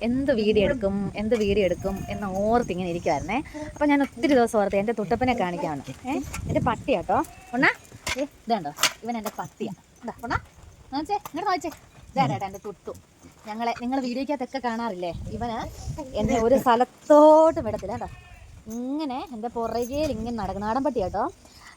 എന്ത് വീഡിയോ എടുക്കും എന്ന് ഓർത്തിങ്ങനെ ഇരിക്കുമായിരുന്നേ. അപ്പം ഞാൻ ഒത്തിരി ദിവസം ഓർത്ത് എൻ്റെ തുട്ടപ്പനെ കാണിക്കാണ്. എൻ്റെ പട്ടിയാട്ടോ ഒണ്ണാ. ഇതുണ്ടോ, ഇവൻ എൻ്റെ പട്ടിയാണ്. എന്താ ഒണ്ണാ നോച്ചേ, ഇങ്ങോട്ട് നോച്ചേ. ഇതാ എൻ്റെ തുട്ടു. നിങ്ങൾ വീഡിയോക്കകത്തൊക്കെ കാണാറില്ലേ, ഇവന് എന്നെ ഒരു സ്ഥലത്തോട്ട് വിടത്തില്ല കേട്ടോ. ഇങ്ങനെ എൻ്റെ പുറകേൽ ഇങ്ങനെ നടക്കും. നാടൻ പട്ടിയാട്ടോ.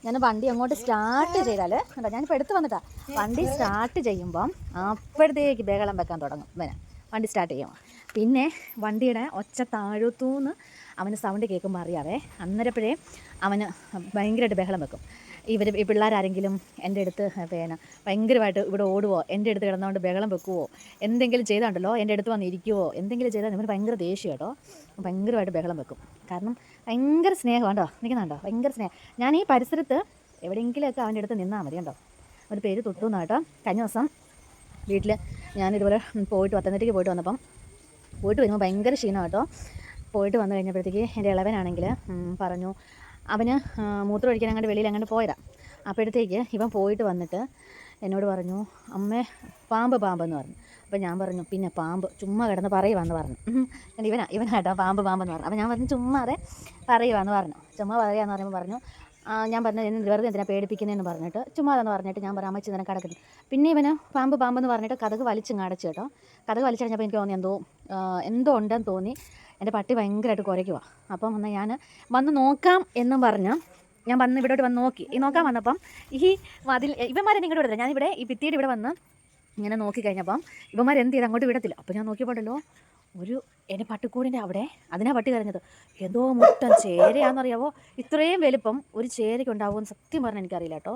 ഞാൻ വണ്ടി അങ്ങോട്ട് സ്റ്റാർട്ട് ചെയ്താൽ കേട്ടോ, ഞാനിപ്പോൾ എടുത്ത് വന്നിട്ടാ. വണ്ടി സ്റ്റാർട്ട് ചെയ്യുമ്പം അപ്പോഴത്തേക്ക് ബഹളം വെക്കാൻ തുടങ്ങും ഇവന്. വണ്ടി സ്റ്റാർട്ട് ചെയ്യും. പിന്നെ വണ്ടിയുടെ ഒച്ച താഴത്തൂന്ന് അവന് സൗണ്ട് കേൾക്കുമ്പോൾ അറിയാവേ. അന്നേരപ്പോഴേ അവന് ഭയങ്കരമായിട്ട് ബഹളം വെക്കും. ഈ പിള്ളേരാരെങ്കിലും എൻ്റെ അടുത്ത് പിന്നെ ഭയങ്കരമായിട്ട് ഇവിടെ ഓടുവോ, എൻ്റെ അടുത്ത് കിടന്നുകൊണ്ട് ബഹളം വെക്കുവോ, എന്തെങ്കിലും ചെയ്താണ്ടല്ലോ എൻ്റെ അടുത്ത് വന്നിരിക്കുവോ, എന്തെങ്കിലും ചെയ്താൽ ഇവന് ഭയങ്കര ദേഷ്യം കേട്ടോ. ഭയങ്കരമായിട്ട് ബഹളം വെക്കും. കാരണം ഭയങ്കര സ്നേഹം കേട്ടോ. നിൽക്കുന്നുണ്ടോ, ഭയങ്കര സ്നേഹം. ഞാൻ ഈ പരിസരത്ത് എവിടെയെങ്കിലുമൊക്കെ അവൻ്റെ അടുത്ത് നിന്നാൽ മതി കേട്ടോ. ഒരു പേര് തുട്ടു എന്നാ കേട്ടോ. കഴിഞ്ഞ ദിവസം വീട്ടിൽ ഞാനിതുപോലെ പത്തനംതിട്ടയ്ക്ക് പോയിട്ട് വരുമ്പോൾ ഭയങ്കര ക്ഷീണം കേട്ടോ. പോയിട്ട് വന്നു കഴിഞ്ഞപ്പോഴത്തേക്ക് എൻ്റെ ഇളവനാണെങ്കിൽ പറഞ്ഞു, അവന് മൂത്രം ഒഴിക്കാൻ അങ്ങോട്ട് വെളിയിൽ അങ്ങോട്ട് പോയതാ. അപ്പോഴത്തേക്ക് ഇവൻ പോയിട്ട് വന്നിട്ട് എന്നോട് പറഞ്ഞു, അമ്മേ പാമ്പ് എന്ന് പറഞ്ഞു. അപ്പോൾ ഞാൻ പറഞ്ഞു, പിന്നെ പാമ്പ് ചുമ്മാ കിടന്ന് പറയുവാന്ന് പറഞ്ഞു. ഇവനാട്ടോ പാമ്പ് എന്ന് പറഞ്ഞു. അപ്പോൾ ഞാൻ പറഞ്ഞു, ചുമ്മാതെ പറയുവാന്ന് പറഞ്ഞു. ചുമ്മാ പറയാന്ന് പറയുമ്പോൾ പറഞ്ഞു, ഞാൻ പറഞ്ഞു വെറുതെ എന്തിനാ പേടിപ്പിക്കുന്നതെന്ന് പറഞ്ഞിട്ട് ചുമ്മാതെന്ന് പറഞ്ഞിട്ട് ഞാൻ പറഞ്ഞു, അമ്മച്ചി തന്നെ കിടക്കുന്നു. പിന്നെ ഇവന് പാമ്പെന്ന് പറഞ്ഞിട്ട് കതക് വലിച്ചിങ്ങ് അടച്ചു കേട്ടോ. കതക് വലിച്ചടഞ്ഞപ്പോൾ എനിക്ക് തോന്നി എന്തോ ഉണ്ടെന്ന് തോന്നി. എൻ്റെ പട്ടി ഭയങ്കരമായിട്ട് കുരയ്ക്കുവാ. അപ്പം എന്നാൽ ഞാൻ വന്ന് നോക്കാം എന്നും പറഞ്ഞ് ഞാൻ ഇവിടോട്ട് വന്ന് നോക്കി. നോക്കാൻ വന്നപ്പം ഈ ഇവന്മാരെ ഇങ്ങോട്ട് വിടത്തില്ല. ഞാനിവിടെ ഈ ഭിത്തിയുടെ ഇവിടെ വന്ന് ഇങ്ങനെ നോക്കിക്കഴിഞ്ഞപ്പം ഇവന്മാരെന്ത് ചെയ്ത് അങ്ങോട്ട് വിടത്തില്ല. അപ്പോൾ ഞാൻ നോക്കിയപ്പോഴല്ലോ എൻ്റെ പട്ടിക്കൂടിൻ്റെ അവിടെ അതിനാ പട്ടി കരഞ്ഞത്. ഏതോ മുട്ടൻ ചേരയാണെന്നറിയാവോ. ഇത്രയും വലുപ്പം ഒരു ചേരയ്ക്ക് ഉണ്ടാവുമെന്ന് സത്യം പറഞ്ഞാൽ എനിക്കറിയില്ല കേട്ടോ.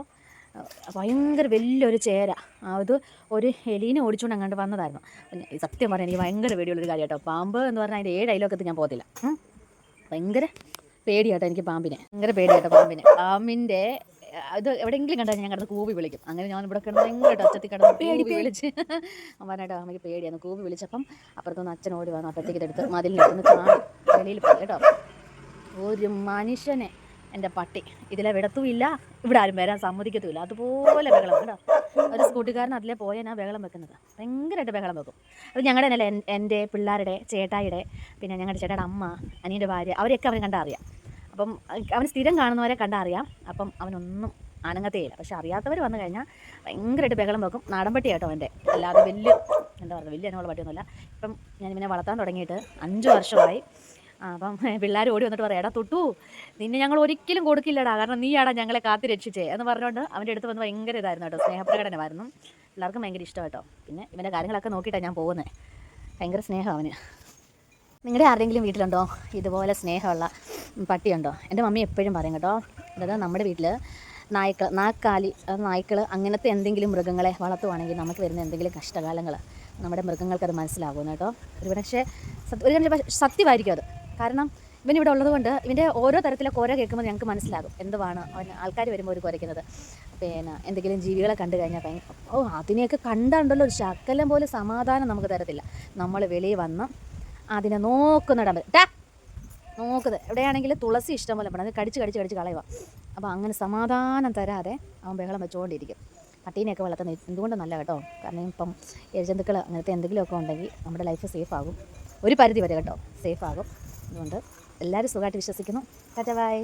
ഭയങ്കര വലിയൊരു ചേര. അത് ഒരു എലീനെ ഓടിച്ചുകൊണ്ട് അങ്ങോട്ട് വന്നതായിരുന്നു. സത്യം പറഞ്ഞാൽ എനിക്ക് ഭയങ്കര പേടിയുള്ളൊരു കാര്യം കേട്ടോ. പാമ്പ് എന്ന് പറഞ്ഞാൽ അതിൻ്റെ 7 അയലോക്കത്ത് ഞാൻ പോകത്തില്ല. ഭയങ്കര പേടിയാട്ടോ എനിക്ക് പാമ്പിനെ. ഭയങ്കര പേടിയാട്ടോ പാമ്പിൻ്റെ അത് എവിടെയെങ്കിലും കണ്ടാൽ ഞാൻ കിടന്ന് കൂവി വിളിക്കും. അങ്ങനെ ഞാൻ ഇവിടെ കിടന്ന് ഭയങ്കര ഒച്ചത്തിൽ കിടന്ന് കൂവി വിളിച്ച് പറഞ്ഞിട്ടോ അമ്മയ്ക്ക് പേടിയാണ്. കൂവി വിളിച്ചപ്പം അപ്പുറത്തുനിന്ന് അച്ഛൻ ഓടി വന്നു. അപ്പുറത്തേക്ക് ഇതെടുത്ത് മതിലിനെടുത്ത് ചാടി വെളിയിൽ പോയി കേട്ടോ. ഒരു മനുഷ്യനെ എൻ്റെ പട്ടി ഇതിലെ വിടത്തുമില്ല, ഇവിടെ ആരും വരാൻ സമ്മതിക്കത്തുമില്ല. അതുപോലെ ബഹളം കേട്ടോ. ഒരു സ്കൂട്ടിക്കാരൻ അതിലെ പോയാൽ ഞാൻ ബഹളം വെക്കുന്നത്. ഭയങ്കരമായിട്ട് ബഹളം വെക്കും. അത് ഞങ്ങളുടെ തന്നെ എൻ്റെ പിള്ളേരുടെ ചേട്ടായിയുടെ പിന്നെ ഞങ്ങളുടെ ചേട്ടായുടെ അമ്മ, അനിയൻ്റെ ഭാര്യ, അവരെയൊക്കെ അവന് കണ്ടാൽ അറിയാം. അപ്പം അവൻ സ്ഥിരം കാണുന്നവരെ കണ്ടാൽ അറിയാം. അപ്പം അവനൊന്നും അനങ്ങത്തേയില്ല. പക്ഷെ അറിയാത്തവർ വന്നു കഴിഞ്ഞാൽ ഭയങ്കരമായിട്ട് ബഹളം വെക്കും. നാടൻ പട്ടി കേട്ടോ അവൻ്റെ. അല്ലാതെ വലിയ അതിനുള്ള പട്ടിയൊന്നുമില്ല. ഇപ്പം ഞാനിവനെ വളർത്താൻ തുടങ്ങിയിട്ട് 5 വർഷമായി. അപ്പം പിള്ളേർ ഓടി വന്നിട്ട് പറയാം, എടാ തുട്ടു നിന്നെ ഞങ്ങൾ ഒരിക്കലും കൊടുക്കില്ലടാ, കാരണം നീയാടാ ഞങ്ങളെ കാത്തി രക്ഷിച്ചേ എന്ന് പറഞ്ഞുകൊണ്ട് അവൻ്റെ അടുത്ത് വന്ന് ഭയങ്കര ഇതായിരുന്നു കേട്ടോ. സ്നേഹപ്രകടനമായിരുന്നു. എല്ലാവർക്കും ഭയങ്കര ഇഷ്ടം കേട്ടോ. പിന്നെ ഇവൻ്റെ കാര്യങ്ങളൊക്കെ നോക്കിയിട്ടാണ് ഞാൻ പോകുന്നത്. ഭയങ്കര സ്നേഹം അവന്. നിങ്ങളുടെ ആരുടെയെങ്കിലും വീട്ടിലുണ്ടോ ഇതുപോലെ സ്നേഹമുള്ള പട്ടിയുണ്ടോ? എൻ്റെ മമ്മി എപ്പോഴും പറയും കേട്ടോ, അതായത് നമ്മുടെ വീട്ടിൽ നായ്ക്കൾ അങ്ങനത്തെ എന്തെങ്കിലും മൃഗങ്ങളെ വളർത്തുവാണെങ്കിൽ നമുക്ക് വരുന്ന എന്തെങ്കിലും കഷ്ടകാലങ്ങൾ നമ്മുടെ മൃഗങ്ങൾക്കത് മനസ്സിലാകും കേട്ടോ. പക്ഷേ സത്യമായിരിക്കും അത്. കാരണം ഇവനിവിടെ ഉള്ളതുകൊണ്ട് ഇവൻ്റെ ഓരോ തരത്തിലെ കുര കേൾക്കുമ്പോൾ ഞങ്ങൾക്ക് മനസ്സിലാകും എന്തുവാണ് ആൾക്കാർ വരുമ്പോൾ ഒരു കുരയ്ക്കുന്നത്. പിന്നെ എന്തെങ്കിലും ജീവികളെ കണ്ടു കഴിഞ്ഞാൽ അതിനെയൊക്കെ കണ്ടുണ്ടല്ലോ ഒരു ശകലം പോലെ സമാധാനം നമുക്ക് തരത്തില്ല. നമ്മൾ വെളിയിൽ വന്ന് അതിനെ നോക്കുന്നിടം നോക്കുന്നത് എവിടെയാണെങ്കിലും തുളസി ഇഷ്ടം പോലെ അത് കടിച്ച് കളയുക. അപ്പോൾ അങ്ങനെ സമാധാനം തരാതെ അവൻ ബഹളം വെച്ചുകൊണ്ടിരിക്കും. പട്ടീനെയൊക്കെ വളർത്തുന്നത് എന്തുകൊണ്ടും നല്ല കേട്ടോ. കാരണം ഇപ്പം ഇഴജന്തുക്കൾ അങ്ങനത്തെ എന്തെങ്കിലുമൊക്കെ ഉണ്ടെങ്കിൽ നമ്മുടെ ലൈഫ് സേഫാകും. ഒരു പരിധി വരെ കേട്ടോ സേഫാകും. അതുകൊണ്ട് എല്ലാവരും സുഖമായിട്ട് വിശ്വസിക്കുന്നു. Tata bye.